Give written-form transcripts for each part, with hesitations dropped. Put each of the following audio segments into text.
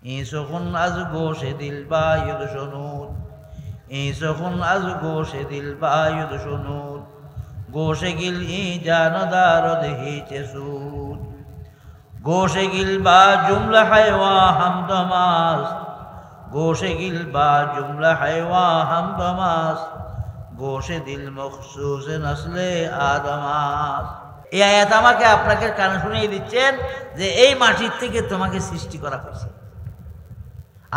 این سخن از گوش دل باید شنود این سخن از گوش دل باید شنود گوش گل این جان دارد هیچ سود گوش گل با جمله حیوان همدم است گوش گل با جمله حیوان همدم است گوش দিল মখসুস নসলে আদম است। এই আয়াত আমাকে আপনাকে কানে শুনিয়ে দিচ্ছেন যে এই মাটির থেকে তোমাকে সৃষ্টি করা হয়েছে,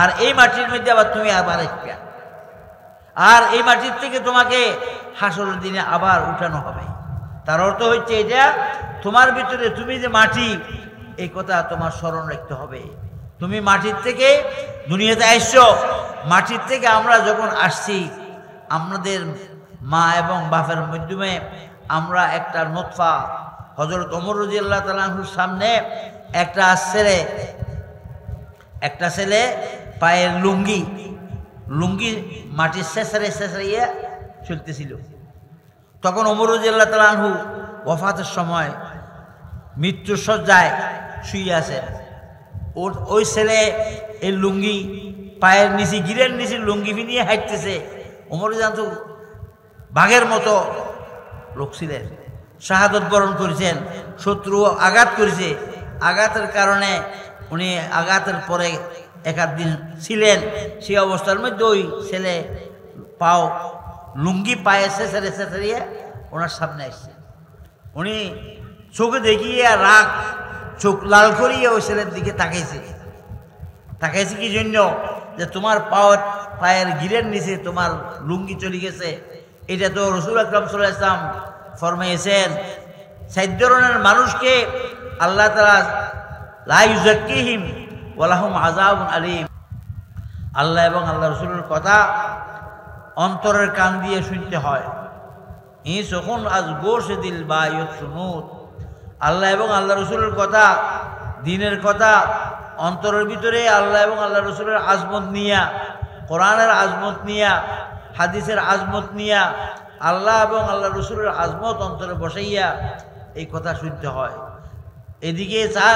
আর এই মাটির মধ্যে আবার তুমি আবার একটা, আর এই মাটির থেকে তোমাকে হাসরের দিনে আবার উঠানো হবে। তার অর্থ হচ্ছে এটা তোমার ভিতরে তুমি যে মাটি, এই কথা তোমার স্মরণ রাখতে হবে। তুমি মাটির থেকে দুনিয়াতে আসছো, মাটির থেকে আমরা যখন আসছি আমাদের মা এবং বাপের মাধ্যমে আমরা একটা নতফা, হযরত ওমর রাদিয়াল্লাহু তাআলা আনহুর সামনে একটা ছেলে পায়ের লুঙ্গি মাটির শেষাইয়া চলতেছিল। তখন ওমর রাদিয়াল্লাহু তাআলা আনহু ওয়াফাতের সময় মৃত্যুর শয্যায় শুয়ে আছেন। ওই ছেলে এই লুঙ্গি পায়ের নিচে গিরের নিচে লুঙ্গি নিয়ে হাঁটতেছে। ওমর জানতো বাঘের মতো লোক ছিলেন, শাহাদত বরণ করেছেন, শত্রু আঘাত করেছে, আঘাতের কারণে উনি আঘাতের পরে একাধ দিন ছিলেন। সেই অবস্থার মধ্যে ওই ছেলে লুঙ্গি পায়ে ছেঁচড়িয়ে ওনার সামনে আসছে। উনি চোখে দেখিয়ে রাগ চোখ লাল করিয়ে ওই ছেলের দিকে তাকাইছে কি জন্য? যে তোমার পায়ের গিরের নিচে তোমার লুঙ্গি চলে গেছে। এটা তো রাসূল আকরাম সাল্লাল্লাহু আলাইহি ওয়াসাল্লাম ফরমাইয়েছেন, 4 ধরনের মানুষকে আল্লাহ তাআলা লা ইউযাক্কিহিম ওয়া লাহুম আযাবুন আলীম। আল্লাহ এবং আল্লাহ রাসূলের কথা অন্তরের কান দিয়ে শুনতে হয়। এই যখন আজ গোশ দিল বায়ত শুনুত, আল্লাহ এবং আল্লাহ রাসূলের কথা, দ্বীনের কথা অন্তরের ভিতরে আল্লাহ এবং আল্লাহ রাসূলের আজমত নিয়া, কোরআনের আজমত নিয়া, হাদিসের আজমত নিয়া, আল্লাহ এবং আল্লাহ রাসূলের আজমত অন্তরে বসাইয়া এই কথা শুনতে হয়। এদিকে চা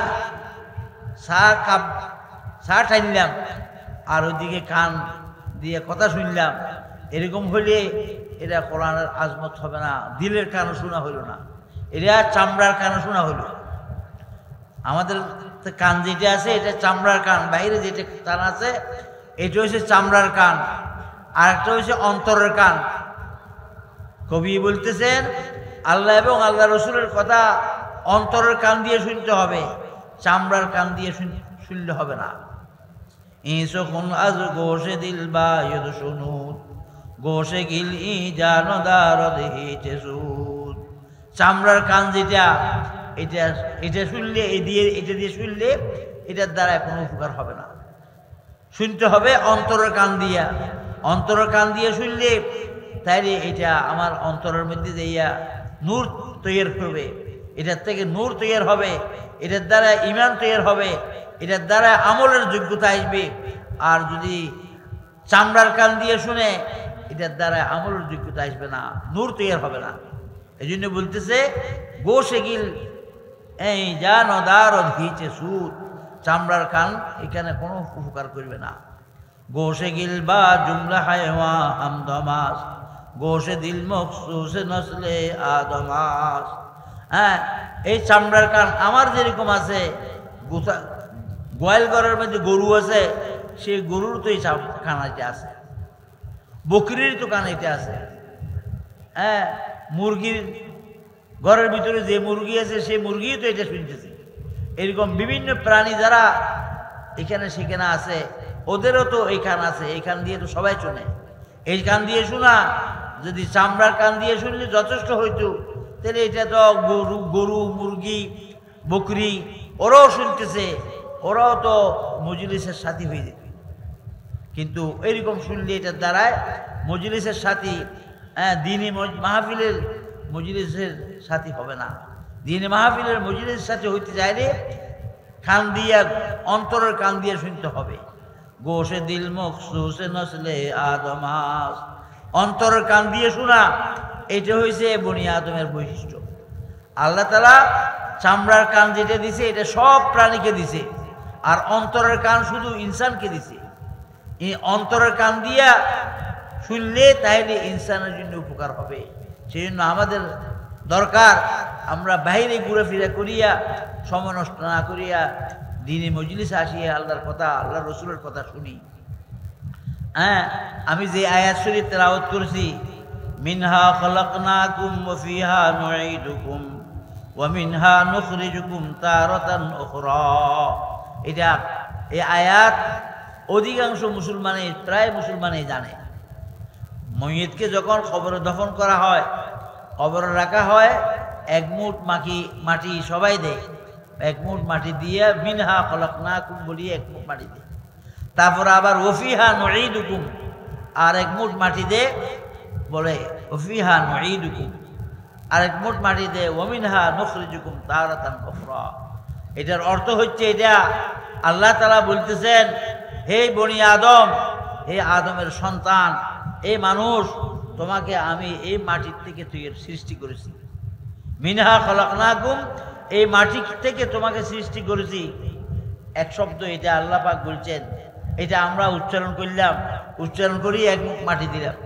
টানলাম আর ওইদিকে কান দিয়ে কথা শুনলাম, এরকম হইলে এটা কোরআনের আজমত হবে না, দিলের কানও শোনা হইল না, এটা চামড়ার কানও শোনা হইল। আমাদের কান যেটা আছে এটা চামড়ার কান, বাইরে যেটা কান আছে এটা হচ্ছে চামড়ার কান, আর একটা হচ্ছে অন্তরের কান। কবি বলতেছেন আল্লাহ এবং আল্লাহ রসুলের কথা অন্তরের কান দিয়ে শুনতে হবে, চামড়ার কান দিয়ে শুনলে হবে না। ইসখন আজ গোশে দিল বায়দ শুনুত গোশে গিল ই জানদার দেহিতে সুদ। চামড়ার কান যেটা এটা শুনলে এটা দিয়ে শুনলে এটার দ্বারা কোনো উপকার হবে না। শুনতে হবে অন্তরের কান দিয়া, অন্তরের কান দিয়ে শুনলে তাইলে এটা আমার অন্তরের মধ্যে যাইয়া নূর তৈরি করবে, এটার থেকে নূর তৈরি হবে, এটার দ্বারা ঈমান তৈরি হবে, এটার দ্বারা আমলের যোগ্যতা আসবে। আর যদি চামড়ার কান দিয়ে শুনে এটার দ্বারা আমলের যোগ্যতা আসবে না, নূর তৈরি হবে না। এই জন্য বলতেছে গোশে গিল এই যা নদার হিচে সুদ, চামড়ার কান এখানে কোনো উপকার করবে না। গোশে গিল বা জুমলা হায়ওয়া আমদমাস গোশে দিল মখসুস নসলে আদমাস। হ্যাঁ, এই চামড়ার কান আমার যেরকম আছে, গোয়াল ঘরের মধ্যে গরু আছে, সেই গরুর তো এই কান এটা আছে, বকরির তো কান এটা আছে। হ্যাঁ, মুরগির ঘরের ভিতরে যে মুরগি আছে সেই মুরগিও তো এটা শুনতেছে। এরকম বিভিন্ন প্রাণী যারা এখানে সেখানে আছে ওদেরও তো এই কান আছে, এই কান দিয়ে তো সবাই শুনে। এই কান দিয়ে শোনা যদি চামড়ার কান দিয়ে শুনলে যথেষ্ট হইতো, তাহলে এটা তো গরু মুরগি বকরি ওরাও শুনতেছে, ওরাও তো মজলিসের সাথী হয়ে যেত। কিন্তু এরকম শুনলে এটার দ্বারায় মজলিসের সাথী, দ্বীনি মাহফিলের মজলিসের সাথী হবে না। দ্বীনি মাহফিলের মজলিসের সাথে হইতে চাইলে কান দিয়া, অন্তরের কান দিয়ে শুনতে হবে। গোশে দিল মখসুস নসলে আদমাস, অন্তরের কান দিয়ে শোনা এটা হয়েছে বনি আদমের বৈশিষ্ট্য। আল্লাহ তাআলা চামড়ার কান যেটা দিছে এটা সব প্রাণীকে দিছে, আর অন্তরের কান শুধু ইনসানকে দিছে। এই অন্তরের কান দিয়া শুনলে তাহলে ইনসানের জন্য উপকার হবে। সেই জন্য আমাদের দরকার আমরা বাইরে ঘুরে ফিরে করিয়া সময় নষ্ট না করিয়া দিনে মজলিসে আসিয়া আল্লাহর কথা, আল্লাহ রসুলের কথা শুনি। হ্যাঁ, আমি যে আয়াত শরীফ তেলাওয়াত করেছি, মিনহা খলাকনাকুম ওয়া ফিহা নুঈদুকুম ওয়া মিনহা নুখরিজুকুম তারাতান উখরা, এটা এই আয়াত অধিকাংশ মুসলমানে, প্রায় মুসলমানে জানে। মইয়তকে যখন কবরে দফন করা হয়, কবরে রাখা হয়, এক মুঠ মাটি সবাই দেয়, এক মুঠ মাটি দিয়ে মিনহা খলাকনাকুম বলিয়ে এক মুঠ মাটি দেয়। তারপর আবার ওফিহা নুঈদুকুম, আর এক মুঠ মাটি দে বলে ওফিহা নুঈদুকুম, আর এক মুঠ মাটি দে ওমিনহা নুখরিজুকুম তারাতান উখরা। এটার অর্থ হচ্ছে, এটা আল্লাহ তাআলা বলতেছেন, হে বনি আদম, হে আদমের সন্তান, এই মানুষ, তোমাকে আমি এই মাটির থেকে সৃষ্টি করেছি। মিনহা খলাকনাকুম, এই মাটি থেকে তোমাকে সৃষ্টি করেছি। এক শব্দ এটা আল্লাহ পাক বলছেন, এটা আমরা উচ্চারণ করলাম, উচ্চারণ করি এক মুখ মাটি দিলাম।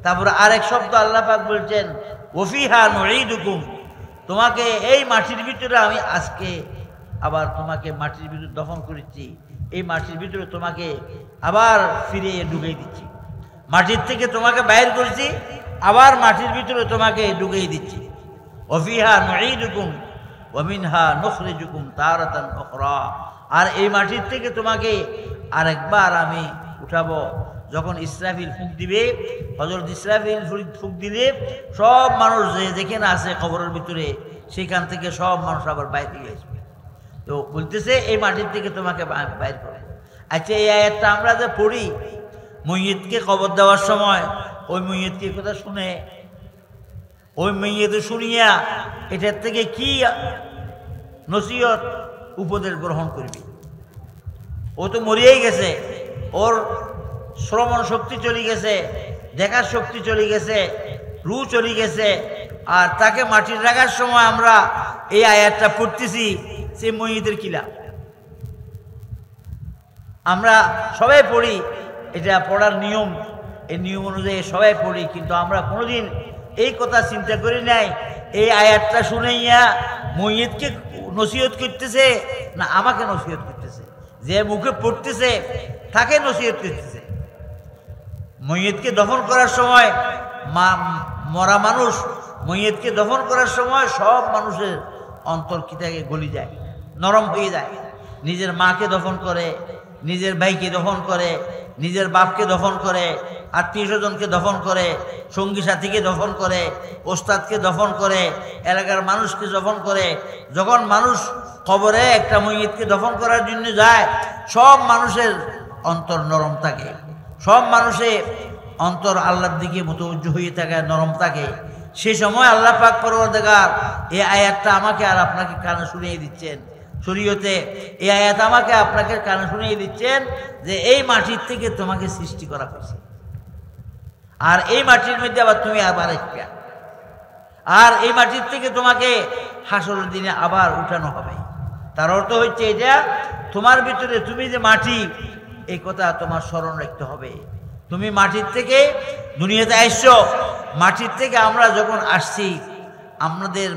তারপরে আরেক শব্দ আল্লাহ পাক বলছেন ওফিহা নুঈদুকুম, তোমাকে এই মাটির ভিতরে আমি আজকে আবার তোমাকে মাটির ভিতরে দফন করেছি, এই মাটির ভিতরে তোমাকে আবার ফিরে ঢুকিয়ে দিচ্ছি। মাটির থেকে তোমাকে বাইর করেছি, আবার মাটির ভিতরে তোমাকে ঢুকিয়ে দিচ্ছি। ওফিহা নুঈদুকুম ওয়া মিনহা নুখরিজুকুম তারাতান উখরা, আর এই মাটির থেকে তোমাকে আরেকবার আমি উঠাবো। যখন ইসরাফিল ফুঁক দিবে, হযরত ইসরাফিল ফুঁক দিলে সব মানুষ যেখানে আছে কবরের ভিতরে, সেখান থেকে সব মানুষ আবার বাইরে আসবে। তো বলতেছে এই মাটির থেকে তোমাকে বাইর করে। আচ্ছা, এই আয়াতটা আমরা যে পড়ি মইয়তকে কবর দেওয়ার সময়, ওই মইয়তকে কথা শুনে, ওই মইয়ত শুনিয়া এটার থেকে কি নসিহত উপদেশ গ্রহণ করবি? ও তো মরিয়াই গেছে, ওর শ্রবণ শক্তি চলে গেছে, দেখার শক্তি চলে গেছে, রু চলে গেছে, আর তাকে মাটির রাখার সময় আমরা এই আয়াতটা পড়তেছি, সে মইয়তের কিলা। আমরা সবাই পড়ি, এটা পড়ার নিয়ম, এই নিয়ম অনুযায়ী সবাই পড়ি, কিন্তু আমরা কোনোদিন এই কথা চিন্তা করি নাই এই আয়াতটা শুনাইয়া মইয়তকে নসিহত করতেছে না আমাকে নসিহত করতেছে। যে মুখে পড়তেছে তাকে নসিহত করতেছে। মইয়তকে দফন করার সময় মরা মানুষ মইয়তকে দফন করার সময় সব মানুষের অন্তর কি থাকে গলি যায়, নরম হয়ে যায়। নিজের মাকে দফন করে, নিজের ভাইকে দফন করে, নিজের বাপকে দফন করে, আত্মীয় স্বজনকে দফন করে, সঙ্গী সাথীকে দফন করে, ওস্তাদকে দফন করে, এলাকার মানুষকে দফন করে। যখন মানুষ কবরে একটা মইয়তকে দফন করার জন্য যায়, সব মানুষের অন্তর নরম থাকে, সব মানুষের অন্তর আল্লাহর দিকে মুতওয়াজ্জিহ হয়ে থাকে, নরম থাকে। সে সময় আল্লাহ পাক পরওয়ারদিগার এই আয়াতটা আমাকে আর আপনাকে কানে শুনিয়ে দিচ্ছেন। শরীয়তে এই আয়াত আমাকে আপনাকে কানে শুনিয়ে দিচ্ছেন যে এই মাটির থেকে তোমাকে সৃষ্টি করা হয়েছে, আর এই মাটির মধ্যে আবার তুমি আবার আসবে, আর এই মাটির থেকে তোমাকে হাসরের দিনে আবার উঠানো হবে। তার অর্থ হচ্ছে এটা তোমার ভিতরে, তুমি যে মাটি, এই কথা তোমার স্মরণ রাখতে হবে। তুমি মাটির থেকে দুনিয়াতে আসছো, মাটির থেকে আমরা যখন আসছি, আমাদের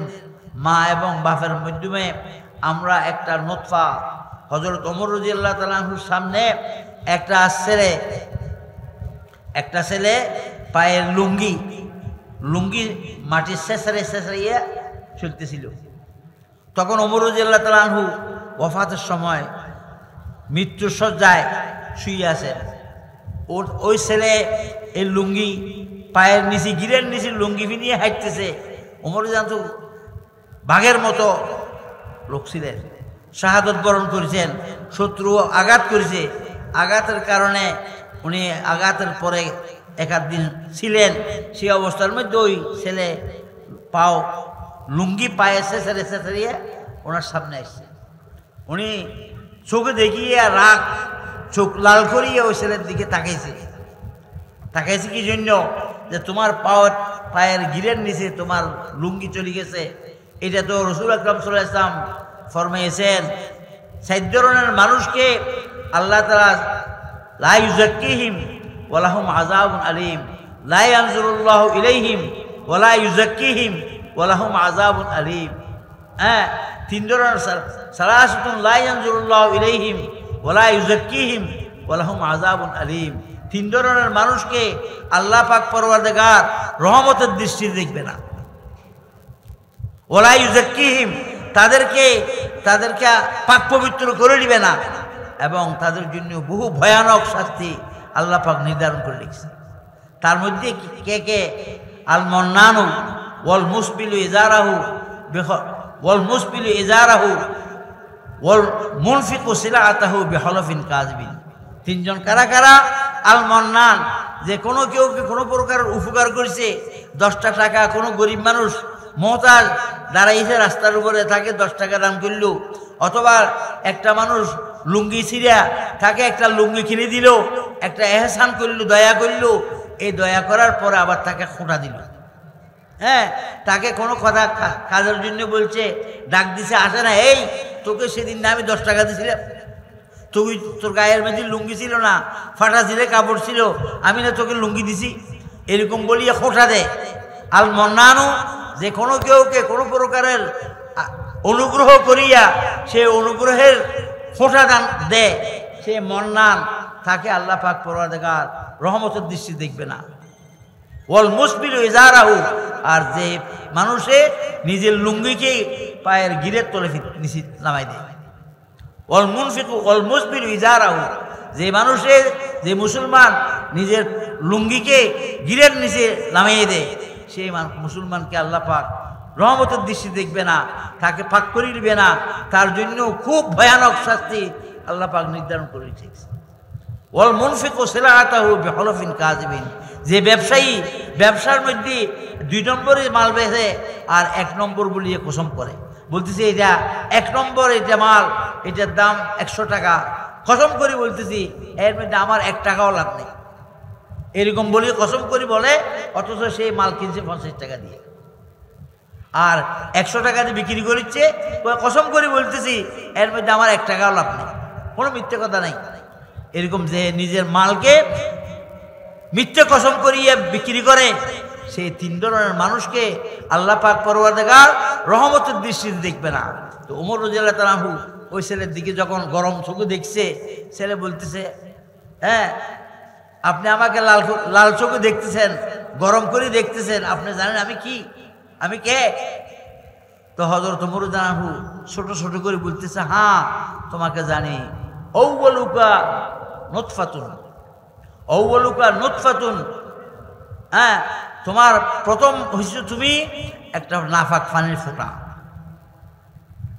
মা এবং বাপের মাধ্যমে আমরা একটা নতফা, হযরত ওমর রাদিয়াল্লাহু তাআলা আনহুর সামনে একটা ছেলে পায়ের লুঙ্গি মাটির শেষারিয়ে চলতেছিল। তখন ওমর রাদিয়াল্লাহু তাআলা আনহু ওয়াফাতের সময় মৃত্যুর শয্যায় শুয়ে আছেন। ওই ছেলে এই লুঙ্গি পায়ের নিচে, গিরের নিচে লুঙ্গি নিয়ে হাঁটতেছে। ওমর জানতো বাঘের মতো লোক ছিলেন, শাহাদত বরণ করেছেন, শত্রু আঘাত করেছে, আঘাতের কারণে উনি আঘাতের পরে একাধ দিন ছিলেন। সেই অবস্থার মধ্যে ওই ছেলে লুঙ্গি পায়ে ছেঁচড়িয়ে ওনার সামনে আসছে। উনি চোখে দেখিয়ে রাগ, চোখ লাল করিয়ে ওই ছেলের দিকে তাকাইছে কি জন্য? যে তোমার পায়ের গিরের নিচে তোমার লুঙ্গি চলে গেছে। এটা তো রাসূল আকরাম সাল্লাল্লাহু আলাইহি ওয়াসাল্লাম ফরমাইয়েছেন, সাত ধরনের মানুষকে আল্লাহ তাআলা লা ইউযাক্কিহিম ওয়া লাহুম আযাবুন আলীম, লা ইয়ানজুরুল্লাহু ইলাইহিম ওয়া লা ইউযাক্কিহিম ওয়া লাহুম আযাবুন আলীম। হ্যাঁ, তিন ধরনের সালাসাতুন লা ইয়ানজুরুল্লাহু ইলাইহিম ওয়া লা ইউযাক্কিহিম ওয়া লাহুম আযাবুন আলীম। তিন ধরনের মানুষকে আল্লাহ পাক পরওয়ারদিগার রহমতের দৃষ্টিতে দেখবে না। ওয়া লা ইউযাক্কিহিম, তাদেরকে পাক পবিত্র করে দিবে না, এবং তাদের জন্য বহু ভয়ানক শাস্তি আল্লাহ পাক নির্ধারণ করে রেখেছে। তার মধ্যে কে কে? আল মন্নানু ওয়াল মুসবিলু ইজারাহু ওয়াল মুসবিলু ইজারাহু ওয়াল মুনফিকু সিলাআতাহু বিহলফিন কাযিবিন। তিনজন কারা কারা? আল মন্নান, যে কোনো কেউ কোনো প্রকার উপকার করেছে, 10টা টাকা কোনো গরিব মানুষ মহতাজ দাঁড়াইছে রাস্তার উপরে, তাকে 10 টাকা দান করলো, অথবা একটা মানুষ লুঙ্গি ছিঁড়া তাকে একটা লুঙ্গি কিনে দিল, একটা এহসান করলো, দয়া করলো, এই দয়া করার পরে আবার তাকে খোঁটা দিল। হ্যাঁ, তাকে কোনো কথা কাজের জন্য বলছে, ডাক দিছে, আসে না, এই তোকে সেদিন না আমি 10 টাকা দিয়েছিলাম, তুই তোর গায়ের মধ্যে লুঙ্গি ছিল না, ফাটা ছিলে কাপড় ছিল, আমি না তোকে লুঙ্গি দিছি, এরকম বলিয়ে খোঁটা দেয়। আল মন্নানু, যে কোনো কেউকে কোনো প্রকারের অনুগ্রহ করিয়া সে অনুগ্রহের খোঁটা দান দেয়, সে মন্নান, তাকে আল্লাহ পাক পরওয়ারদিগার রহমতের দৃষ্টি দেখবে না। ওয়াল মুসবিলু ইজারাহু, আর যে মানুষে নিজের লুঙ্গিকে পায়ের গিরের তলে নিচে নামাই দেয়। ওয়াল মুনফিকু ওয়াল মুসবিলু ইজারাহু, যে মানুষে, যে মুসলমান নিজের লুঙ্গিকে গিরের নিচে নামিয়ে দেয়, সেই মুসলমানকে আল্লাহ পাক রহমতের দৃষ্টি দেখবে না, তাকে পাক করে দিবে না, তার জন্য খুব ভয়ানক শাস্তি আল্লাহ পাক নির্ধারণ করে রেখেছে। ওয়াল মুনফিকু সিলাআতাহু বিহলফিন কাযিবিন, যে ব্যবসায়ী ব্যবসার মধ্যে 2 নম্বরে মাল বেচে আর 1 নম্বর বলিয়ে কসম করে, বলতেছে এটা 1 নম্বর, এটা মাল, এটার দাম 100 টাকা, কসম করে বলতেছি এর মধ্যে আমার 1 টাকাও লাভ নেই, এরকম বলিয়ে কসম করে বলে, অথচ সেই মাল কিনছে 50 টাকা দিয়ে, আর 100 টাকা দিয়ে বিক্রি করছে, কসম করে বলতেছি এর মধ্যে আমার 1 টাকাও লাভ নেই, কোনো মিথ্যে কথা নাই। এরকম যে নিজের মালকে মিথ্যে কসম করিয়ে বিক্রি করে, সেই 3 ধরনের মানুষকে আল্লাহ পাক পরওয়ারদিগার রহমতের দৃষ্টিতে দেখবে না। তো ওমর রাদিয়াল্লাহু তাআলা আনহু ওই ছেলের দিকে যখন গরম চোখে দেখছে, ছেলে বলতেছে, হ্যাঁ আপনি আমাকে লাল চোখে দেখতেছেন, গরম করে দেখতেছেন, আপনি জানেন আমি কি, আমি কে? তো হযরত ওমর রাদিয়াল্লাহু আনহু ছোট ছোট করে বলতেছে, হ্যাঁ তোমাকে জানি, আউয়ালুকা নুতফাতুন, আউয়ালুকা নুতফাতুন, হ্যাঁ তোমার প্রথম হইছো তুমি একটা নাফাক পানির ফোঁটা,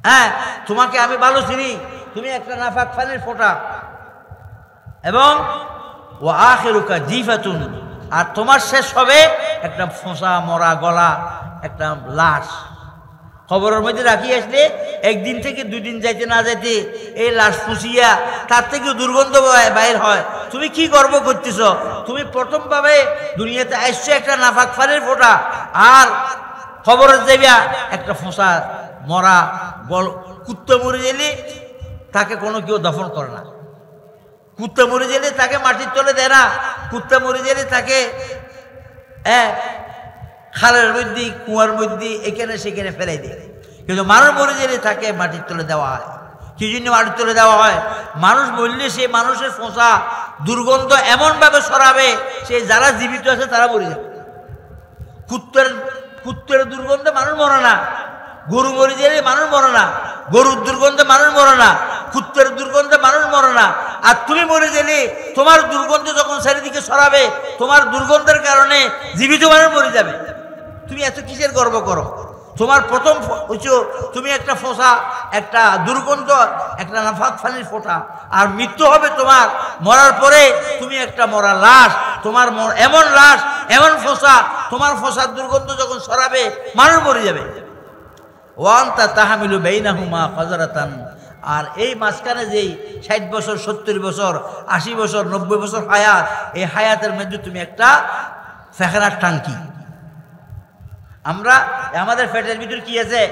হ্যাঁ তোমাকে আমি ভালো চিনি, তুমি একটা নাফাক পানির ফোঁটা, এবং ওয়া আখিরুকা জিফাতুন, আর তোমার শেষ হবে একটা ফোঁসা মরা গলা, একটা লাশ। খবরের মধ্যে রাখি আসলে 1 দিন থেকে 2 দিন যাইতে না যাইতে এই লাশ ফুসিয়া তার থেকে দুর্গন্ধ বাইর হয়। তুমি কি গর্ব করতেছ? তুমি প্রথমভাবে দুনিয়াতে আসছো একটা নাফাক পানির ফোঁটা, আর খবরের যাইবা একটা ফোঁসা মরা কুত্তা মরে গেলে তাকে কোনো কেউ দফন করে না, কুত্তা মরে গেলে তাকে মাটির তলে দেয় না, কুত্তা মরে গেলে তাকে খালের মধ্যে কুয়ার মধ্যে এখানে সেখানে ফেলাই দেয়, কিন্তু মানুষ মরে গেলে তাকে মাটির তলে দেওয়া হয়। কি জন্য মাটির তলে দেওয়া হয়? মানুষ মরলে সেই মানুষের ফোঁসা দুর্গন্ধ এমনভাবে ছড়াবে, সে যারা জীবিত আছে তারা মরে যাবে। কুত্তের দুর্গন্ধে মানুষ মরে না, গরু মরে গেলে মানুষ মরে না, গরুর দুর্গন্ধে মানুষ মরে না, কুত্তের দুর্গন্ধে মানুষ মরে না, আর তুমি মরে গেলে তোমার দুর্গন্ধ যখন চারিদিকে ছড়াবে, তোমার দুর্গন্ধের কারণে জীবিত মানুষ মরে যাবে। তুমি এত কিসের গর্ব করো? তোমার প্রথম হচ্ছে তুমি একটা ফোঁসা, একটা দুর্গন্ধ, একটা নাফাক পানির ফোঁটা, আর মৃত্যু হবে তোমার। মরার পরে তুমি একটা মরা লাশ, তোমার এমন লাশ, এমন ফোঁসা, তোমার ফোঁসার দুর্গন্ধ যখন ছড়াবে মানুষ মরে যাবে। ওয়ান্তা তাহামিলু বাইনাহুমা ফাজরাতান, আর এই মাঝখানে যেই 60 বছর, 70 বছর, 80 বছর, 90 বছর হায়াত, এই হায়াতের মধ্যে তুমি একটা ফেখনার টাঙ্কি, আমাদের পেটের ভিতর কি আছে?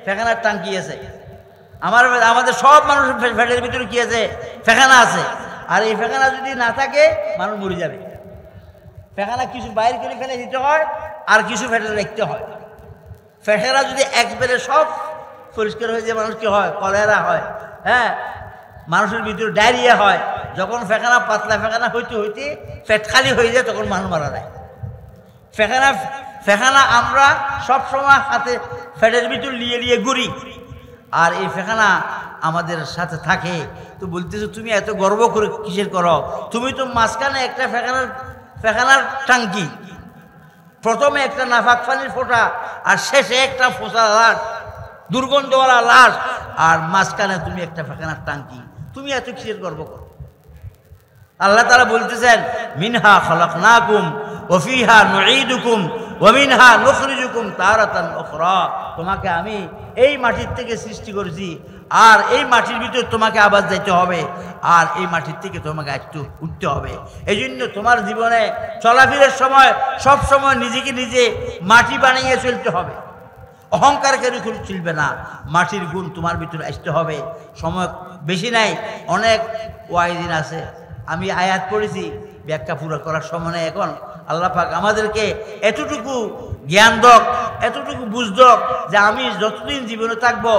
ফেখনার টাঙ্কি আছে। আমাদের সব মানুষের ফ্যাটের ভিতরে কি আছে? ফেখানা আছে। আর এই ফেখানা যদি না থাকে মানুষ মরে যাবে। ফেখানা কিছু বাইরে করে ফেলে দিতে হয়, আর কিছু ফ্যাটে রাখতে হয়। ফেটেরা যদি একবারে সব পরিষ্কার হয়ে যায়, মানুষ কি হয়? কলেরা হয়, হ্যাঁ, মানুষের ভিতরে ডায়রিয়া হয়। যখন ফেখানা পাতলা ফেখানা হইতে হইতে ফ্যাট খালি হয়ে যায়, তখন মানুষ মারা যায়। ফেখানা আমরা সব সময় হাতে ফ্যাটের ভিতর নিয়ে ঘুরি, আর এই ফেখানা আমাদের সাথে থাকে। তো বলতেছো তুমি এত গর্ব করে কিসের করো? তুমি তো মাঝখানে একটা ফেখানার টাঙ্কি, প্রথমে একটা নাফাক পানির ফোঁটা, আর শেষে একটা ফোঁসা লাশ, দুর্গন্ধওয়ালা লাশ, আর মাঝখানে তুমি একটা ফেখানার টাঙ্কি। তুমি এত কিসের গর্ব করো? আল্লাহ তাআলা বলতেছেন, মিনহা খালাকনাকুম ওয়া ফিহা নুঈদুকুম ওয়া মিনহা নুখরিজুকুম তারাতান উখরা। তোমাকে আমি এই মাটির থেকে সৃষ্টি করেছি, আর এই মাটির ভিতর তোমাকে আবার যাইতে হবে, আর এই মাটির থেকে তোমাকে একটু উঠতে হবে। এই জন্য তোমার জীবনে চলাফেরার সময় সব সময় নিজেকে নিজে মাটি বানিয়ে চলতে হবে। অহংকার করে চলবে না, মাটির গুণ তোমার ভিতরে আসতে হবে। সময় বেশি নাই, অনেক ওয়াইদিন আছে। আমি আয়াত পড়েছি, ব্যাখ্যা পুরো করার সময় নেই এখন। আল্লাহ পাক আমাদেরকে এতটুকু জ্ঞান দক, এতটুকু বুঝদক যে আমি যতদিন জীবনে থাকবো,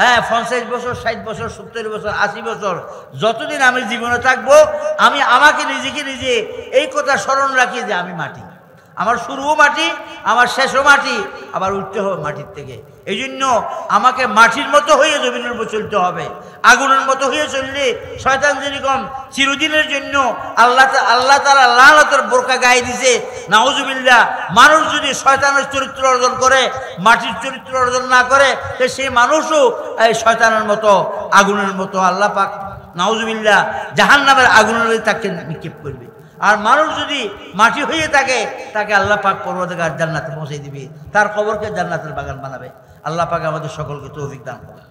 হ্যাঁ, 50 বছর, 60 বছর, 70 বছর, 80 বছর, যতদিন আমি জীবনে থাকবো, আমি আমাকে নিজেকে নিজে এই কথা স্মরণ রাখি যে আমি মাটি, আমার শুরুও মাটি, আমার শেষও মাটি, আবার উঠতে হবে মাটির থেকে। এই জন্য আমাকে মাটির মতো হয়ে জমিনের উপর চলতে হবে। আগুনের মতো হয়ে চললে শয়তান যেরকম চিরদিনের জন্য আল্লাহ তাআলা লানতের বোরকা গায়ে দিছে, নাউজুবিল্লাহ। মানুষ যদি শয়তানের চরিত্র অর্জন করে, মাটির চরিত্র অর্জন না করে, তো সেই মানুষও এই শয়তানের মতো, আগুনের মতো আল্লাহ পাক নাউজুবিল্লাহ জাহান্নামের আগুনের তাকে নিক্ষেপ করবে। আর মানুষ যদি মাটি হয়ে থাকে, তাকে আল্লাহ পাক পরওয়ারদিগার জান্নাতে পৌঁছে দিবে, তার কবরকে জান্নাতের বাগান বানাবে। আল্লাহ পাক আমাদের সকলকে তৌফিক দান করুন।